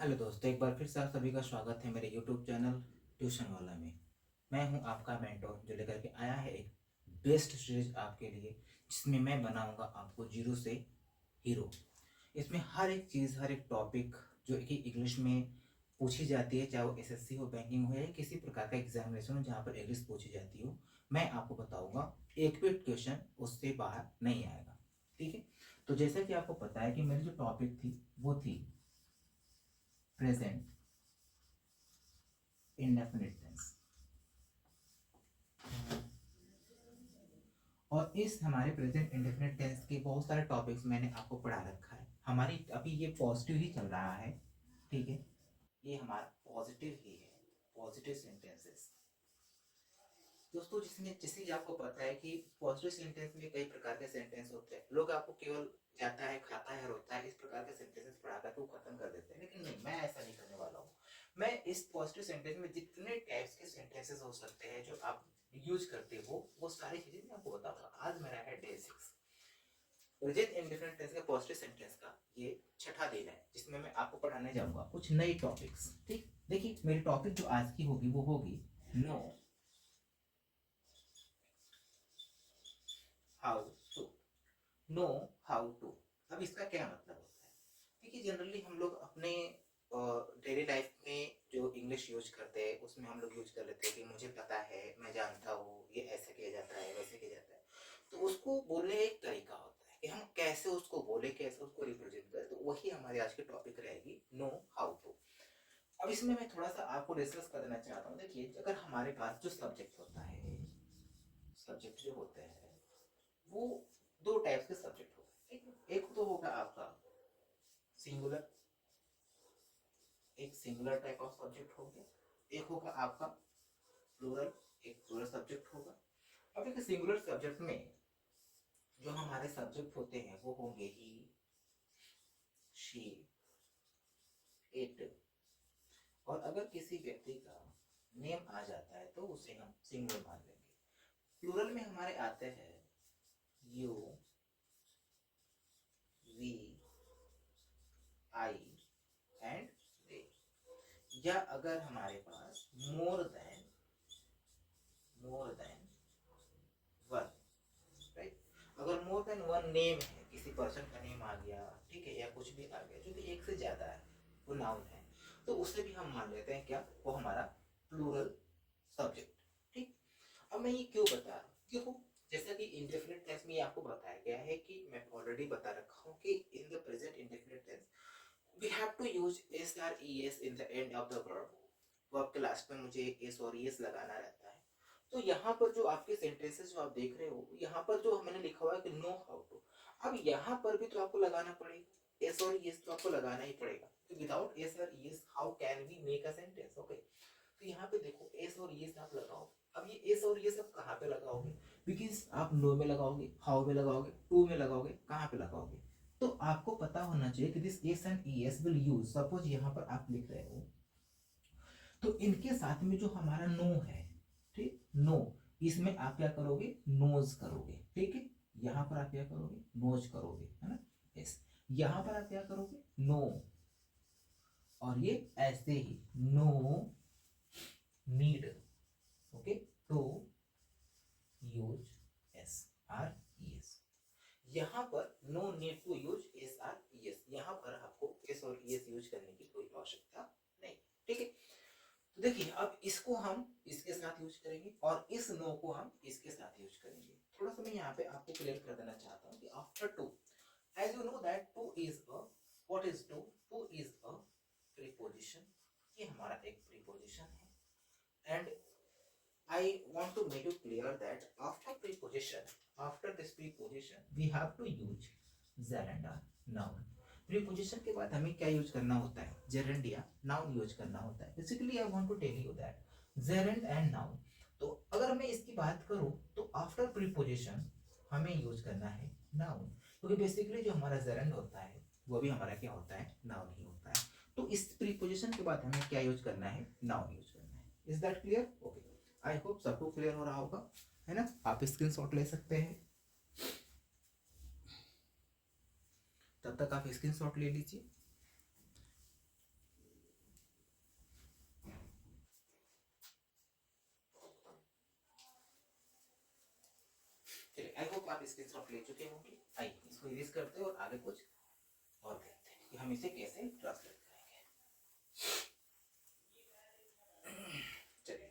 Hello दोस्तों, एक बार फिर से आप सभी का स्वागत है मेरे यूट्यूब चैनल ट्यूशन वाला में। मैं हूं आपका मेंटोर जो लेकर के आया है एक बेस्ट सीरीज आपके लिए, जिसमें मैं बनाऊंगा आपको जीरो से हीरो। इसमें हर एक चीज़, हर एक टॉपिक जो कि इंग्लिश में पूछी जाती है, चाहे वो एसएससी हो, बैंकिंग हो या किसी प्रकार का एग्जामिनेशन हो जहाँ पर इंग्लिश पूछी जाती हो, मैं आपको बताऊंगा। एक भी क्वेश्चन उससे बाहर नहीं आएगा। ठीक है। तो जैसा कि आपको पता है कि मेरी जो टॉपिक थी वो थी प्रेजेंट इंडेफिनिट टेंस। और इस हमारे प्रेजेंट इंडेफिनिट टेंस के बहुत सारे टॉपिक्स मैंने आपको पढ़ा रखा है। हमारी अभी ये पॉजिटिव ही चल रहा है। ठीक है। ये हमारा पॉजिटिव ही है, पॉजिटिव सेंटेंसेस। दोस्तों, जिसमें जैसे कि आपको पता है कि पॉजिटिव सेंटेंस में कई प्रकार के सेंटेंस होते हैं। लोग आपको केवल जाता है, खाता है, रोता है, इस प्रकार के सेंटेंसेस पढ़ा कर वो खत्म कर देते हैं, लेकिन नहीं, मैं ऐसा नहीं करने वाला हूँ। मैं इस पॉजिटिव सेंटेंस में जितने टाइप्स के सेंटेंसेस हो सकते हैं जो आप यूज करते हो, वो सारी चीजें मैं आपको बताऊंगा। आज मेरा है डे 6, प्रेजेंट इंडेफिनिट टेंस का पॉजिटिव सेंटेंस का ये छठा दिन है, जिसमें मैं आपको पढ़ाने जाऊंगा कुछ नई टॉपिक्स। ठीक, देखिए मेरी टॉपिक जो आज की होगी वो होगी know how to. Know how to. अब इसका क्या मतलब होता है? देखिए, जनरली हम लोग अपने डेली लाइफ में जो इंग्लिश यूज करते हैं उसमें हम लोग यूज कर लेते हैं कि मुझे पता है, मैं जानता हूँ, ये ऐसे किया जाता है, वैसे किया जाता है। तो उसको बोलने का एक तरीका होता है कि हम कैसे उसको बोले, कैसे उसको रिप्रेजेंट करें। तो वही हमारी आज की टॉपिक रहेगी, नो हाउ टू। अब इसमें मैं थोड़ा सा आपको डिस्कस कर देना चाहता हूँ। देखिए, अगर हमारे पास जो सब्जेक्ट होता है, सब्जेक्ट जो होते हैं वो दो टाइप्स के सब्जेक्ट होते हैं। एक तो होगा आपका सिंगुलर, एक सिंगुलर टाइप ऑफ सब्जेक्ट हो गया। एक होगा आपका प्लूरल, एक प्लूरल सब्जेक्ट होगा। अब एक सिंगुलर सब्जेक्ट में जो हमारे सब्जेक्ट होते हैं वो होंगे ही, शी, इट। और अगर किसी व्यक्ति का नेम आ जाता है तो उसे हम सिंगुलर मान लेंगे। प्लूरल में हमारे आते हैं you, we, I and they. या अगर हमारे पास मोर देन वन, राइट। अगर मोर देन वन नेम है, किसी पर्सन का नेम आ गया, ठीक है, या कुछ भी आ गया जो कि एक से ज्यादा है, वो नाउन है, तो उसे भी हम मान लेते हैं क्या, वो हमारा प्लूरल सब्जेक्ट। ठीक। अब मैं ये क्यों बता रहा हूँ, क्यों? जैसा कि इंडेफिनिट टेंस में आपको बताया गया है कि मैं ऑलरेडी बता रखा हूँ कि in the present indefinite tense we have to use S R E s in the end of the verb. Verb के लास्ट में मुझे एस और एस लगाना रहता है। तो यहाँ पर जो आपके सेंटेंसेस जो आप देख रहे हो, यहाँ पर जो मैंने लिखा हुआ है कि नो हाउ टू, अब यहाँ पर भी तो आपको लगाना पड़ेगा, एस और एस तो आपको लगाना ही पड़ेगा। विदाउट एस और s how can we make a sentence? Okay. तो यहाँ पे देखो एस और एस आप लगाओ। अब ये एस और एस आप कहाँ पे लगाओगे? बिकॉज आप नो में लगाओगे, हाउ में लगाओगे, टू में लगाओगे, कहाँ पे लगाओगे? तो आपको पता होना चाहिए कि this S and E S will use, suppose यहाँ पर आप लिख रहे हो तो इनके साथ में जो हमारा नो है, ठीक, नो, इसमें आप क्या करोगे, नोज करोगे। ठीक है। यहां पर आप क्या करोगे, नोज करोगे, है ना? यस। यहां पर आप क्या करोगे, नो। और ये ऐसे ही no need, okay, to use S R E S. यहां पर no need to use S R E S, यहां पर आपको एस और ई एस यूज करने की कोई आवश्यकता नहीं। ठीक है। तो देखिए, अब इसको हम इसके साथ यूज करेंगे और इस नो को हम इसके साथ यूज करेंगे। थोड़ा सा मैं यहाँ पे आपको क्लियर कर देना चाहता हूँ कि after to, as you know that to is a, what is to? To is a preposition. ये हमारा एक प्रीपोजिशन है। And I want to make you clear that after preposition, after this preposition we have to use gerund, noun. Preposition के बाद हमें क्या use करना होता है, जेरेंड या नाउन यूज करना होता है। Basically I want to tell you that gerund and noun. तो अगर मैं इसकी बात करूं तो आफ्टर प्रीपोजिशन हमें यूज करना है नाउन, क्योंकि बेसिकली जो हमारा जेरेंड होता है वो भी हमारा क्या होता है, नाउन ही होता है। तो इस प्रीपोजिशन के बाद हमें क्या यूज करना है, नाउन यूज करना है। Is that clear? Okay. I hope सबको क्लियर हो रहा होगा, है ना? आप स्क्रीनशॉट ले सकते हैं, तब तक आप स्क्रीनशॉट ले लीजिए। सब ले चुके होंगे। आइए इसको इरेज करते हैं और आगे कुछ और देखते हैं कि हम इसे कैसे ट्रांसलेट करेंगे। चलिए,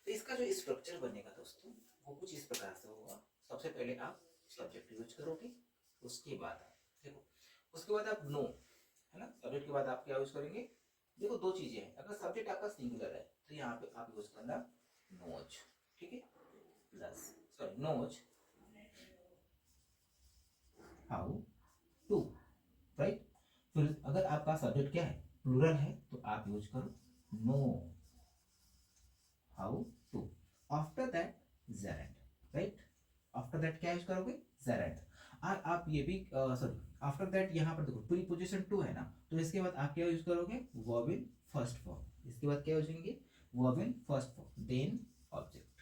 तो इसका जो स्ट्रक्चर बनेगा दोस्तों वो कुछ इस प्रकार से होगा। सबसे पहले आप सब्जेक्ट यूज करोगे, उसके बाद देखो, उसके बाद आप नो, है ना, सब्जेक्ट के बाद आप क्या यूज करेंगे। देखो दो चीजें हैं, अगर सब्जेक्ट आपका सिंगुलर है तो यहाँ पे आप यूज करना नोज, ठीक है, plus sorry knows how to, right. फिर अगर आपका सब्जेक्ट क्या है, प्लूरल है, तो आप यूज करो know how to. After that gerund, right, after that क्या यूज करोगे, जेरेंट। और आप ये भी सॉरी आफ्टर दैट यहाँ पर देखो प्रीपोजिशन टू है ना, तो इसके बाद आप क्या यूज करोगे, वर्ब इन फर्स्ट फॉर्म। इसके बाद क्या यूज करेंगे, verb in first form, then object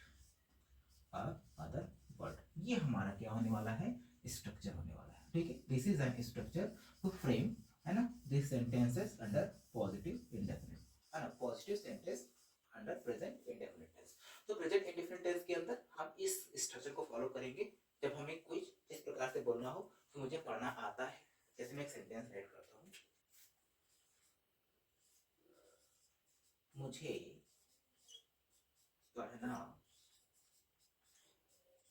और अदर वर्ड। ये हमारा क्या होने वाला है, स्ट्रक्चर होने वाला है, ठीक है। This is an structure to frame, है ना, this sentences under positive indefinite, है ना, positive sentence under present indefinite tense. तो प्रेजेंट इंडेफिनिट टेंस के अंदर हम इस स्ट्रक्चर को फॉलो करेंगे जब हमें कुछ इस प्रकार से बोलना हो कि मुझे पढ़ना आता है। जैसे मैं एक सेंटेंस ऐड करता हूँ, मुझे पढ़ना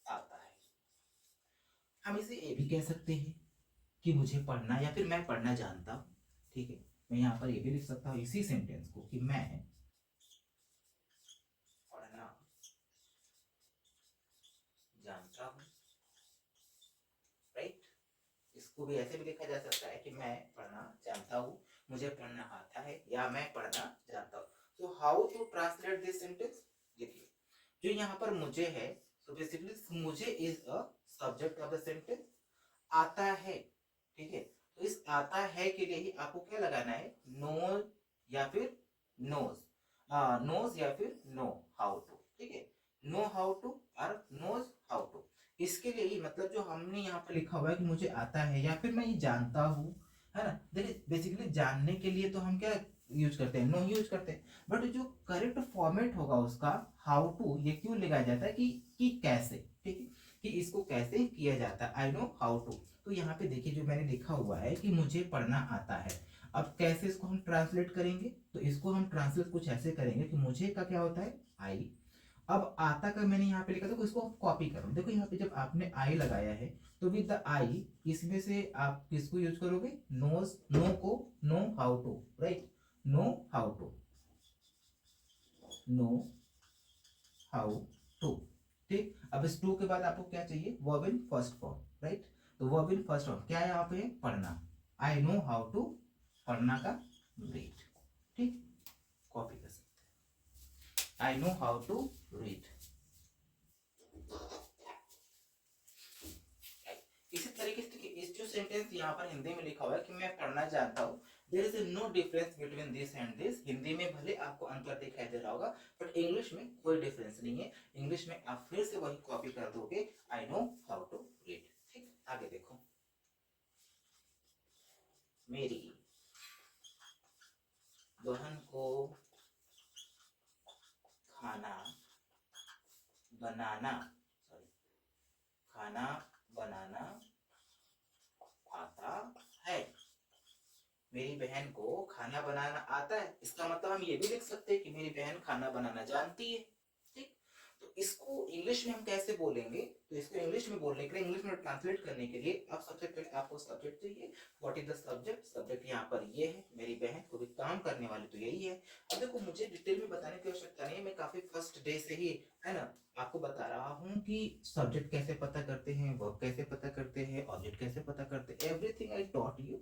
आता है। हम इसे ये भी कह सकते हैं कि मुझे पढ़ना, या फिर मैं पढ़ना जानता हूँ, ठीक है। मैं यहाँ पर ये भी लिख सकता हूँ इसी सेंटेंस को कि मैं पढ़ना जानता हूँ, राइट। इसको भी ऐसे भी लिखा जा सकता है कि मैं पढ़ना जानता हूँ, मुझे पढ़ना आता है, या मैं पढ़ना जानता हूँ। तो how to translate this sentence, देखिए जो यहाँ पर मुझे है, so basically मुझे is a subject of the sentence, आता है, ठीक है। तो इस आता है के लिए ही आपको क्या लगाना है, नो या फिर नोज, नोज या फिर नो हाउ टू, ठीक है। नो हाउ टू और नोज हाउ टू, इसके लिए ही मतलब जो हमने यहाँ पर लिखा हुआ है कि मुझे आता है या फिर मैं ये जानता हूँ, है ना। देखिए बेसिकली जानने के लिए तो हम क्या यूज करते हैं, नो यूज करते हैं, बट जो करेक्ट फॉर्मेट होगा उसका हाउ टू, ये क्यों लगाया जाता है कि कैसे, ठीक है, कि इसको कैसे किया जाता है, आई नो हाउ टू। तो यहाँ पे देखिए जो मैंने लिखा हुआ है कि मुझे पढ़ना आता है, अब कैसे इसको हम ट्रांसलेट करेंगे, तो इसको हम ट्रांसलेट कुछ ऐसे करेंगे कि मुझे का क्या होता है, आई। अब आता का मैंने यहाँ पे लिखा था, इसको कॉपी करो। देखो यहाँ पे जब आपने आई लगाया है तो विद द आई इसमें से आप किसको यूज करोगे, नोज, नो को know how to, right, know how to, know how to, ठीक। अब इस टू के बाद आपको क्या चाहिए, verb in first form, right. तो वर्ब इन फर्स्ट फॉर्म क्या है यहाँ पे, पढ़ना, आई नो हाउ टू, पढ़ना का रीड, ठीक, कॉपी कर सकते हैं, I know how to read. इसी तरीके से इस जो सेंटेंस यहाँ पर हिंदी में लिखा हुआ है कि मैं पढ़ना जानता हूँ, there is no difference between this and this. Hindi में भले आपको अंतर दिखाई दे रहा होगा, बट इंग्लिश में कोई डिफरेंस नहीं है। इंग्लिश में आप फिर से वही कॉपी कर दोगे, I know how to read, ठीक। आगे देखो, मेरी बहन को खाना बनाना, सॉरी, खाना बनाना आता है। मेरी बहन को खाना बनाना आता है, इसका मतलब हम ये भी लिख सकते हैं कि मेरी बहन खाना बनाना जानती है, ठीक। तो इसको इंग्लिश में हम कैसे बोलेंगे, तो इसको इंग्लिश में बोलने के लिए, इंग्लिश में ट्रांसलेट करने के लिए अब सबसे पहले आपको सब्जेक्ट चाहिए। What is the subject, subject यहाँ पर ये है, मेरी बहन को भी काम करने वाली तो यही है। अब देखो मुझे डिटेल में बताने की आवश्यकता नहीं है, मैं काफी फर्स्ट डे से ही, है ना, आपको बता रहा हूँ कि सब्जेक्ट कैसे पता करते हैं, वर्ब कैसे पता करते हैं, ऑब्जेक्ट कैसे पता करते हैं, एवरीथिंग आई टॉट यू।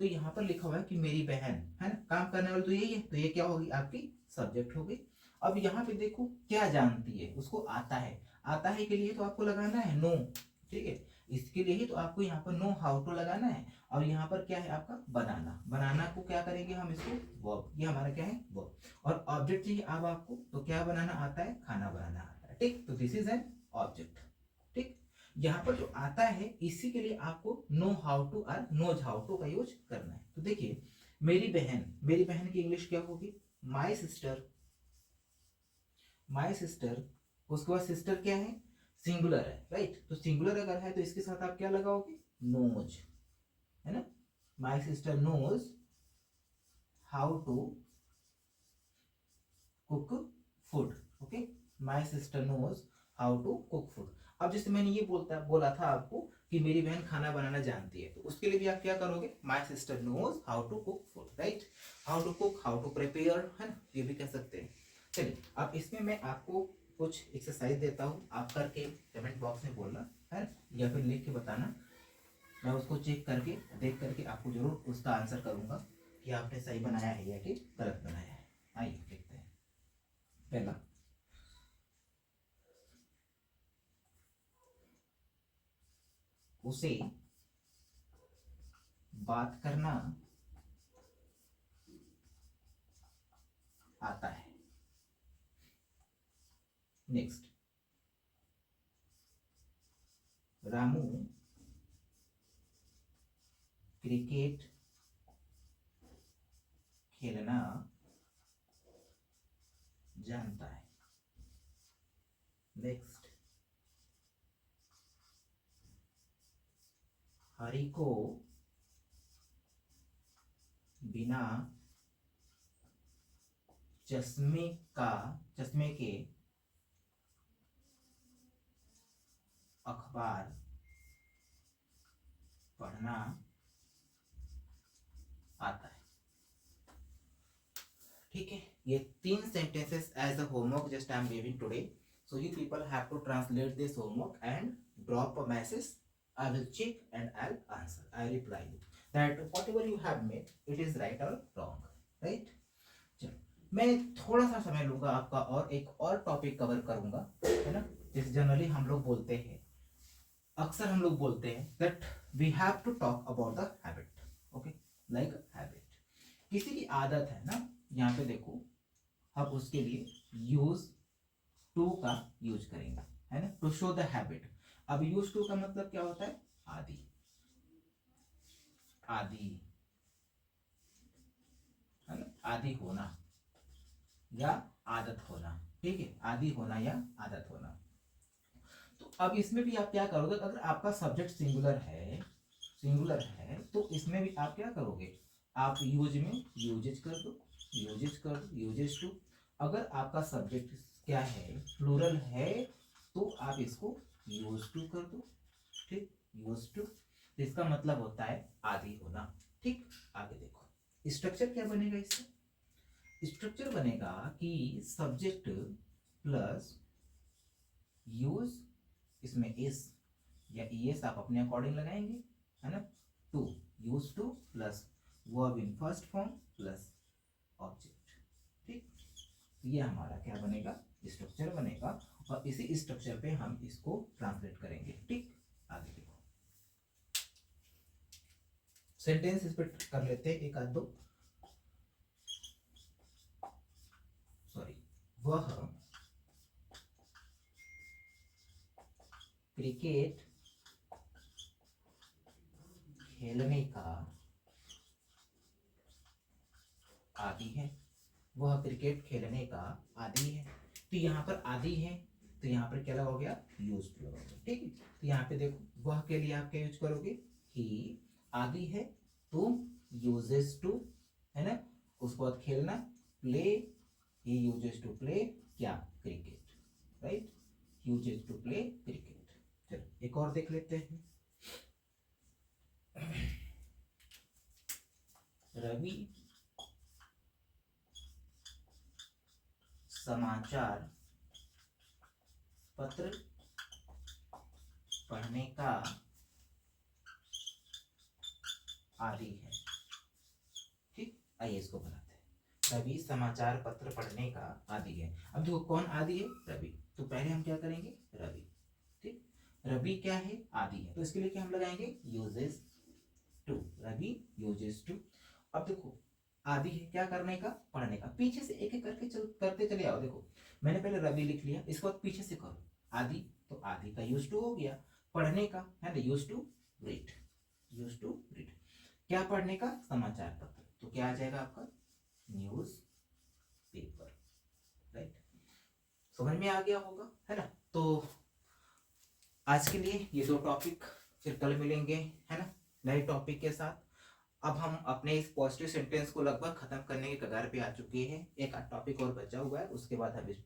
तो यहाँ पर लिखा हुआ है कि मेरी बहन, है ना, काम करने वाली तो यही है, तो ये क्या होगी, आपकी सब्जेक्ट हो गई। अब यहाँ पे देखो क्या जानती है, उसको आता है, आता है के लिए तो आपको लगाना है नो, ठीक है। इसके लिए ही तो आपको यहाँ पर नो हाउ टू लगाना है। और यहाँ पर क्या है आपका बनाना, बनाना को क्या करेंगे हम, इसको वर्ब, ये हमारा क्या है वर्ब। और ऑब्जेक्ट चाहिए अब आपको, तो क्या बनाना आता है, खाना बनाना आता है, ठीक। तो दिस इज एन ऑब्जेक्ट, ठीक। यहाँ पर जो आता है इसी के लिए आपको नो हाउ टू और नोज हाउ टू का यूज करना है। तो देखिए मेरी बहन, मेरी बहन की इंग्लिश क्या होगी, माई सिस्टर, माई सिस्टर। उसके बाद सिस्टर क्या है, सिंगुलर है, राइट। तो सिंगुलर अगर है तो इसके साथ आप क्या लगाओगे, नोज, है ना। My sister knows how to cook food, okay. My sister knows how to cook food. अब जैसे मैंने ये बोला था आपको कि मेरी बहन खाना बनाना जानती है, तो उसके लिए भी आप क्या करोगे, my sister knows how to cook food, right. How to cook, how to prepare, है ना, ये भी कह सकते हैं। चलिए अब इसमें मैं आपको कुछ एक्सरसाइज देता हूँ, आप करके कमेंट बॉक्स में बोलना, है ना, या फिर लिख के बताना। मैं उसको चेक करके देख करके आपको जरूर उसका आंसर करूंगा कि आपने सही बनाया है या कि गलत बनाया है। आइए देखते हैं। पहला, उसे बात करना आता है। नेक्स्ट, रामू क्रिकेट खेलना जानता है। नेक्स्ट, हरि को बिना चश्मे के अखबार पढ़ना आता है। ठीक है, ये 3 sentences as a homework just I am giving today. So you people have to translate this homework and drop a message. I will check and I'll answer. I'll reply you that whatever you have made, it is right or wrong, right? चलो, मैं थोड़ा सा समय लूंगा आपका और एक और टॉपिक कवर करूंगा, है ना। जैसे जनरली हम लोग बोलते हैं, अक्सर हम लोग बोलते हैं that we have to talk about the habit, okay, like habit। किसी की आदत है ना, यहाँ पे देखो, अब उसके लिए यूज टू का यूज करेंगे, है ना, टू शो द हैबिट। अब यूज टू का मतलब क्या होता है, आदि, आदि, है ना, आदि होना या आदत होना, ठीक है, आदि होना या आदत होना। तो अब इसमें भी आप क्या करोगे, अगर आपका सब्जेक्ट सिंगुलर है तो इसमें भी आप क्या करोगे, आप यूज में यूजेज कर दो, यूजेज टू। अगर आपका सब्जेक्ट क्या है, प्लूरल है, तो आप इसको यूज टू कर दो, ठीक, यूज टू। तो इसका मतलब होता है आदि होना, ठीक। आगे देखो स्ट्रक्चर क्या बनेगा, इससे स्ट्रक्चर बनेगा कि सब्जेक्ट प्लस यूज, इसमें इस या ईएस आप अपने अकॉर्डिंग लगाएंगे, है ना, to, use to plus verb in first form plus object, ठीक। ये हमारा क्या बनेगा, स्ट्रक्चर बनेगा, और इसी स्ट्रक्चर पे हम इसको ट्रांसलेट करेंगे, ठीक। आगे देखो सेंटेंस इस पे कर लेते हैं, एक आध दो। सॉरी, वह क्रिकेट खेलने का आदी है। वह क्रिकेट खेलने का आदी है। तो यहाँ पर आदी है, तो यहाँ पर क्या हो गया, यूज टू लगाओगे, ठीक है। तो यहाँ पे देखो वह के लिए आप क्या यूज करोगे, ही, आदी है तो यूजेस टू, है ना, उसके बाद खेलना, प्ले, ही यूजेस टू प्ले क्या, cricket, right, uses to play cricket. चलो एक और देख लेते हैं। रवि समाचार पत्र पढ़ने का आदी है, ठीक। आइए इसको बनाते हैं, रवि समाचार पत्र पढ़ने का आदी है। अब देखो कौन आदी है, रवि, तो पहले हम क्या करेंगे, रवि, ठीक। रवि क्या है, आदी है, तो इसके लिए क्या हम लगाएंगे, uses to, Ravi uses to. अब देखो आदि है क्या करने का, पढ़ने का, पीछे से एक एक करके करते चले आओ। देखो मैंने पहले रवि लिख लिया, इसके बाद पीछे से करो आदि, तो आदि का यूज टू हो गया, पढ़ने का है ना, use to read, use to read. क्या पढ़ने का, समाचार पत्र, तो क्या आ जाएगा आपका, न्यूज पेपर, राइट। समझ में आ गया होगा, है ना। तो आज के लिए ये 2 टॉपिक, फिर कल मिलेंगे, है ना, नए टॉपिक के साथ। अब हम अपने इस पॉजिटिव सेंटेंस को लगभग खत्म करने के कगार पे आ चुके हैं। एक आध टॉपिक और बचा हुआ है, उसके बाद हम इस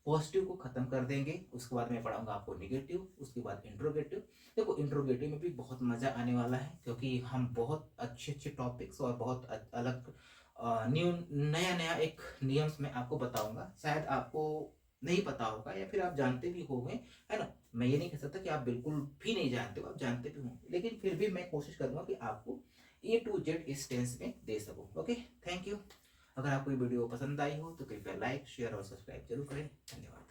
पॉजिटिव को खत्म कर देंगे। उसके बाद मैं पढ़ाऊंगा आपको निगेटिव, उसके बाद इंट्रोगेटिव। देखो इंट्रोगेटिव में भी बहुत मजा आने वाला है, क्योंकि हम बहुत अच्छे अच्छे टॉपिक्स और बहुत अलग न्यू नया नया एक नियम्स मैं आपको बताऊंगा। शायद आपको नहीं पता होगा या फिर आप जानते भी होंगे, है ना। मैं ये नहीं कह सकता कि आप बिल्कुल भी नहीं जानते हो, आप जानते भी होंगे, लेकिन फिर भी मैं कोशिश करूंगा कि आपको A to Z इस टेंस में दे सकूं। Okay, thank you. अगर आपको ये वीडियो पसंद आई हो तो कृपया लाइक, शेयर और सब्सक्राइब जरूर करें। धन्यवाद।